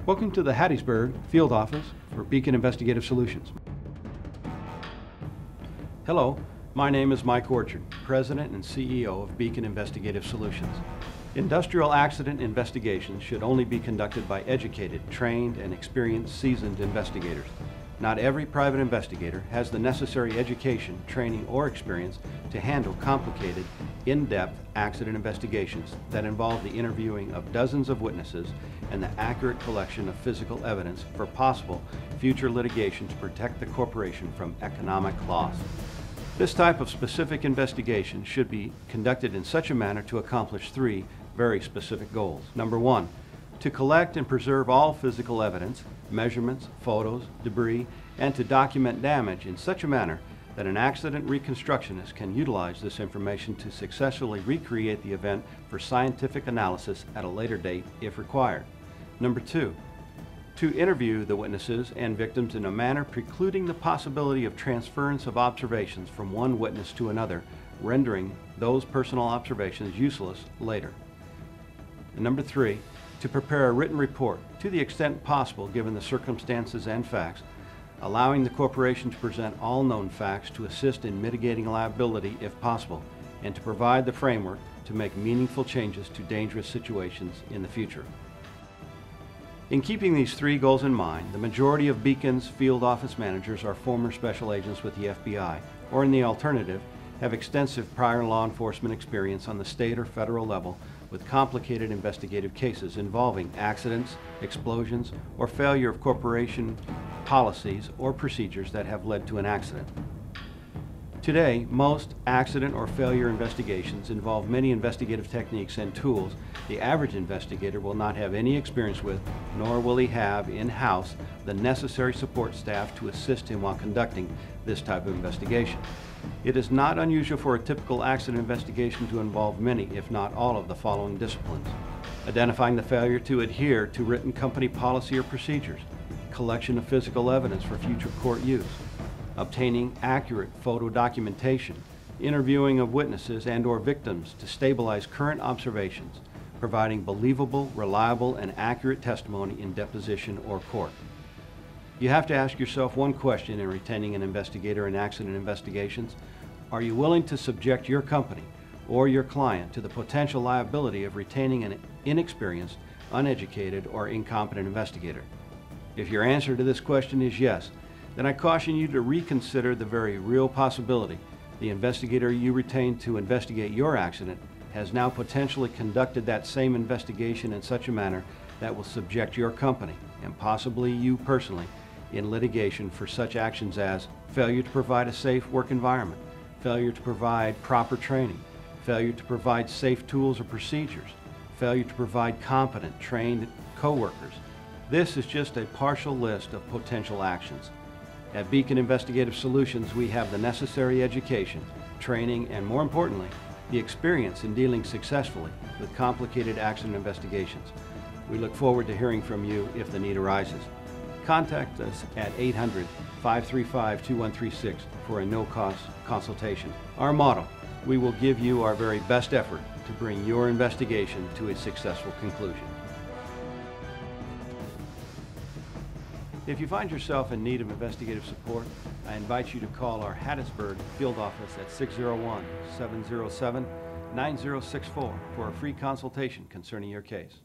Welcome to the Hattiesburg field office for Beacon Investigative Solutions. Hello, my name is Mike Orchard, President and CEO of Beacon Investigative Solutions. Industrial accident investigations should only be conducted by educated, trained, and experienced seasoned investigators. Not every private investigator has the necessary education, training, or experience to handle complicated, in-depth accident investigations that involve the interviewing of dozens of witnesses and the accurate collection of physical evidence for possible future litigation to protect the corporation from economic loss. This type of specific investigation should be conducted in such a manner to accomplish three very specific goals. Number one, to collect and preserve all physical evidence, measurements, photos, debris, and to document damage in such a manner that an accident reconstructionist can utilize this information to successfully recreate the event for scientific analysis at a later date if required. Number two, to interview the witnesses and victims in a manner precluding the possibility of transference of observations from one witness to another, rendering those personal observations useless later. And number three, to prepare a written report to the extent possible given the circumstances and facts, allowing the corporation to present all known facts to assist in mitigating liability if possible, and to provide the framework to make meaningful changes to dangerous situations in the future. In keeping these three goals in mind, the majority of Beacon's field office managers are former special agents with the FBI, or in the alternative, have extensive prior law enforcement experience on the state or federal level with complicated investigative cases involving accidents, explosions, or failure of corporation policies or procedures that have led to an accident. Today, most accident or failure investigations involve many investigative techniques and tools the average investigator will not have any experience with, nor will he have in-house the necessary support staff to assist him while conducting this type of investigation. It is not unusual for a typical accident investigation to involve many, if not all, of the following disciplines: identifying the failure to adhere to written company policy or procedures, collection of physical evidence for future court use, obtaining accurate photo documentation, interviewing of witnesses and/or victims to stabilize current observations, providing believable, reliable, and accurate testimony in deposition or court. You have to ask yourself one question in retaining an investigator in accident investigations: are you willing to subject your company or your client to the potential liability of retaining an inexperienced, uneducated, or incompetent investigator? If your answer to this question is yes, then I caution you to reconsider the very real possibility the investigator you retained to investigate your accident has now potentially conducted that same investigation in such a manner that will subject your company, and possibly you personally, in litigation for such actions as failure to provide a safe work environment, failure to provide proper training, failure to provide safe tools or procedures, failure to provide competent, trained co-workers. This is just a partial list of potential actions. At Beacon Investigative Solutions, we have the necessary education, training, and more importantly, the experience in dealing successfully with complicated accident investigations. We look forward to hearing from you if the need arises. Contact us at 800-535-2136 for a no-cost consultation. Our motto: we will give you our very best effort to bring your investigation to a successful conclusion. If you find yourself in need of investigative support, I invite you to call our Hattiesburg field office at 601-707-9064 for a free consultation concerning your case.